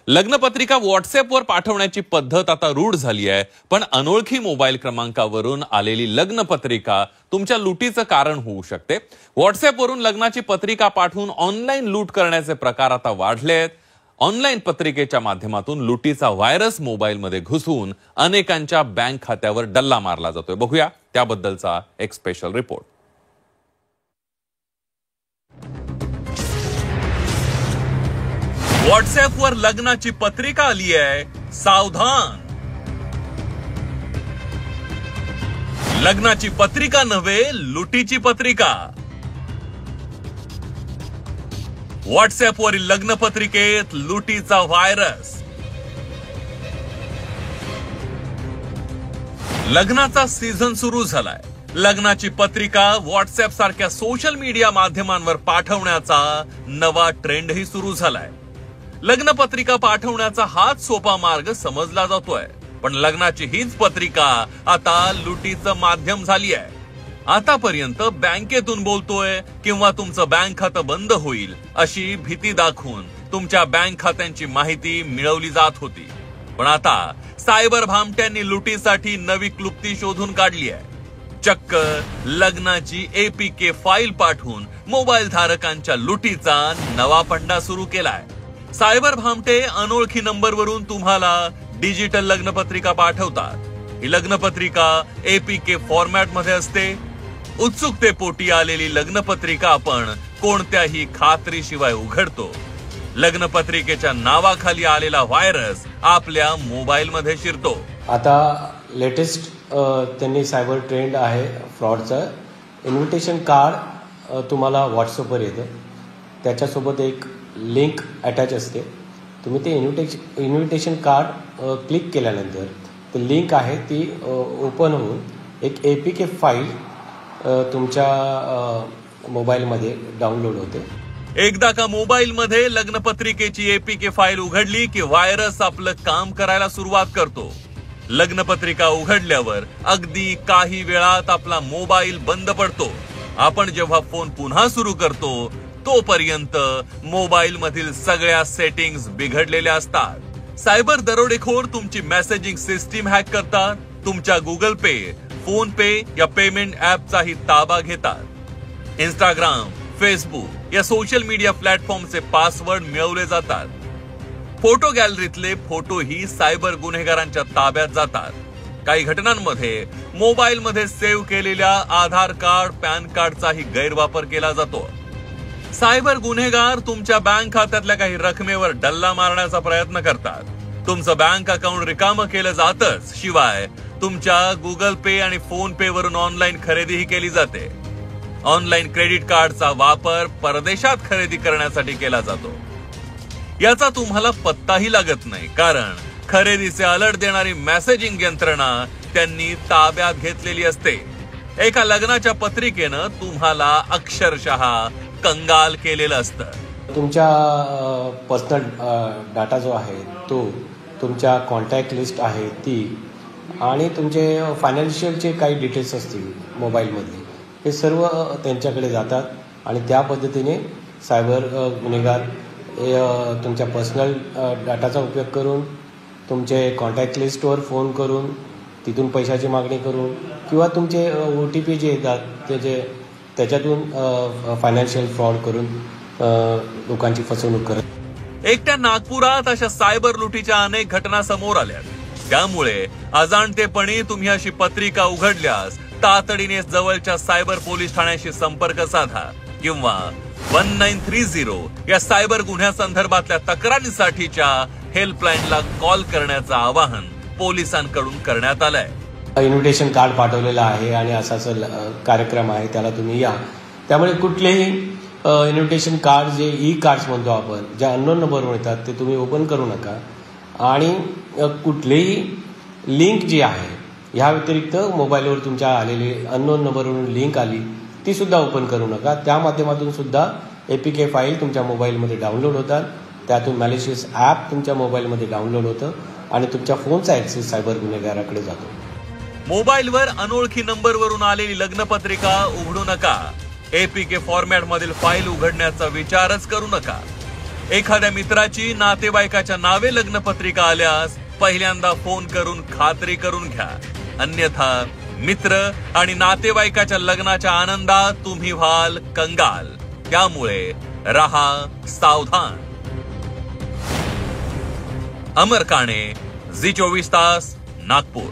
लग्नपत्रिका व्हॉट्सअॅपवर पाठवण्याची पद्धत आता रूढ झाली आहे, पण अनोळखी मोबाईल क्रमांकावरून आलेली लग्नपत्रिका तुमच्या लुटीचं कारण होऊ शकते। व्हॉट्सअॅपवरून लग्नाची पत्रिका पाठवून ऑनलाईन लूट करण्याचे प्रकार आता वाढले आहेत। ऑनलाईन पत्रिकेच्या माध्यमातून लुटीचा व्हायरस मोबाईलमध्ये घुसून अनेकांच्या बँक खात्यावर डल्ला मारला जातोय। बघूया त्याबद्दलचा एक स्पेशल रिपोर्ट। व्हॉट्सअॅपवर लग्नाची पत्रिका आली आहे, सावधान। लग्नाची पत्रिका नव्हे, लुटीची पत्रिका। व्हॉट्सअॅपवरील लग्नपत्रिकेत लुटीचा व्हायरस। लग्नाचा सीझन सुरू झालाय। लग्नाची पत्रिका व्हॉट्सअॅप सारख्या सोशल मीडिया माध्यमांवर पाठवण्याचा नवा ट्रेंडही सुरू झालाय। लग्नपत्रिका पाठवण्याचा हाच सोपा मार्ग समजला जातोय, पण लग्नाची हीच पत्रिका आता लुटीचं माध्यम झाली आहे। आतापर्यंत बँकेतून बोलतोय किंवा तुमचं बँक खातं बंद होईल अशी भीती दाखवून तुमच्या बँक खात्यांची माहिती मिळवली जात होती, पण आता सायबर भामट्यांनी लुटीसाठी नवी क्लुप्ती शोधून काढली आहे। चक्क लग्नाची APK फाईल पाठवून मोबाईल धारकांच्या लुटीचा नवा फंडा सुरू केलाय। सायबर भामटे अनोळखी नंबरवरून तुम्हाला डिजिटल लग्नपत्रिका पाठवतात। ही लग्नपत्रिका APK फॉर्मॅट मध्ये असते। उत्सुकतेपोटी आलेली लग्नपत्रिका आपण कोणत्याही खात्रीशिवाय उघडतो। लग्नपत्रिकेच्या नावाखाली आलेला व्हायरस आपल्या मोबाईल मध्ये शिरतो। आता लेटेस्ट त्यांनी सायबर ट्रेंड आहे फ्रॉडचा। इन्व्हिटेशन कार्ड तुम्हाला व्हॉट्सअपवर येतं, त्याच्यासोबत एक लिंक अटॅच असते। तुम्ही ते इन्व्हिटेशन कार्ड क्लिक केल्यानंतर ती लिंक आहे ती ओपन होऊन एक APK फाईल तुमच्या मोबाईलमध्ये डाउनलोड होते। एकदा का मोबाईलमध्ये लग्नपत्रिकेची APK फाईल उघडली की व्हायरस आपलं काम करायला सुरुवात करतो। लग्नपत्रिका उघडल्यावर अगदी काही वेळात आपला मोबाईल बंद पडतो। आपण जेव्हा फोन पुन्हा सुरू करतो तोपर्यंत मोबाईल मधील सगळ्या सेटिंग्स बिघडलेल्या असतात। सायबर दरोडेखोर तुमची मेसेजिंग सिस्टीम हॅक करतात, तुमच्या गुगल पे, फोन पे या पेमेंट ऍपचाही ताबा घेतात। इंस्टाग्राम, फेसबुक या सोशल मीडिया प्लॅटफॉर्मचे पासवर्ड मिळवले जातात। फोटो गॅलरीतले फोटोही सायबर गुन्हेगारांच्या ताब्यात जातात। काही घटनांमध्ये मोबाईलमध्ये सेव्ह केलेल्या आधार कार्ड, पॅन कार्डचाही गैरवापर केला जातो। सायबर गुन्हेगार तुमच्या बँक खात्यातल्या काही रकमेवर डल्ला मारण्याचा प्रयत्न करतात। तुमचं बँक अकाउंट रिकामं केलं जातच, शिवाय तुमच्या गुगल पे आणि फोन पे वरून ऑनलाईन खरेदीही केली जाते। ऑनलाईन क्रेडिट कार्डचा वापर परदेशात खरेदी करण्यासाठी केला जातो। याचा तुम्हाला पत्ताही लागत नाही, कारण खरेदीचे अलर्ट देणारी मेसेजिंग यंत्रणा त्यांनी ताब्यात घेतलेली असते। एका लग्नाच्या पत्रिकेनं तुम्हाला अक्षरशः कंगाल केलेलं असतं। तुमच्या पर्सनल डाटा जो आहे तो, तुमच्या कॉन्टॅक्ट लिस्ट आहे ती, आणि तुमचे फायनान्शियलचे काही डिटेल्स असतील मोबाईलमधले, हे सर्व त्यांच्याकडे जातात आणि त्या पद्धतीने सायबर गुन्हेगार तुमच्या पर्सनल डाटाचा उपयोग करून तुमचे कॉन्टॅक्ट लिस्टवर फोन करून तिथून पैशाची मागणी करून किंवा तुमचे OTP जे येतात त्याच्यातून फायनान्शियल फ्रॉड करून लोकांची फसवणूक करत। एकट्या नागपुरात अशा सायबर लुटीच्या अनेक घटना समोर आल्या। त्यामुळे अजाणतेपणी तुम्ही अशी पत्रिका उघडल्यास तातडीने जवळच्या सायबर पोलीस ठाण्याशी संपर्क साधा किंवा 1930 या सायबर गुन्ह्यासंदर्भातल्या तक्रारीसाठीच्या हेल्पलाईनला कॉल करण्याचं आवाहन पोलिसांकडून करण्यात आलंय। इन्व्हिटेशन कार्ड पाठवलेलं आहे आणि असा कार्यक्रम आहे, त्याला तुम्ही या। त्यामुळे कुठलेही इन्व्हिटेशन कार्ड जे कार्ड्स म्हणतो आपण, ज्या अननोन नंबरवर येतात ते तुम्ही ओपन करू नका। आणि कुठलीही लिंक जी आहे, ह्या व्यतिरिक्त मोबाईलवर तुमच्या आलेली अननोन नंबरवरून लिंक आली ती सुद्धा ओपन करू नका। त्या माध्यमातून सुद्धा APK फाईल तुमच्या मोबाईलमध्ये डाउनलोड होतात, त्यातून मॅलिशियस ॲप तुमच्या मोबाईलमध्ये डाउनलोड होतं आणि तुमच्या फोनचा ॲक्सेस सायबर गुन्हेगाराकडे जातो। मोबाईलवर अनोळखी नंबरवरून आलेली लग्नपत्रिका उघडू नका। APK फॉर्मॅट मधील फाईल उघडण्याचा विचारच करू नका। एखाद्या मित्राची नातेवाईकाच्या नावे लग्नपत्रिका आल्यास पहिल्यांदा फोन करून खात्री करून घ्या, अन्यथा मित्र आणि नातेवाईकाच्या लग्नाच्या आनंदात तुम्ही व्हाल कंगाल. त्यामुळे रहा सावधान. अमर काणे, झी 24 तास, नागपूर.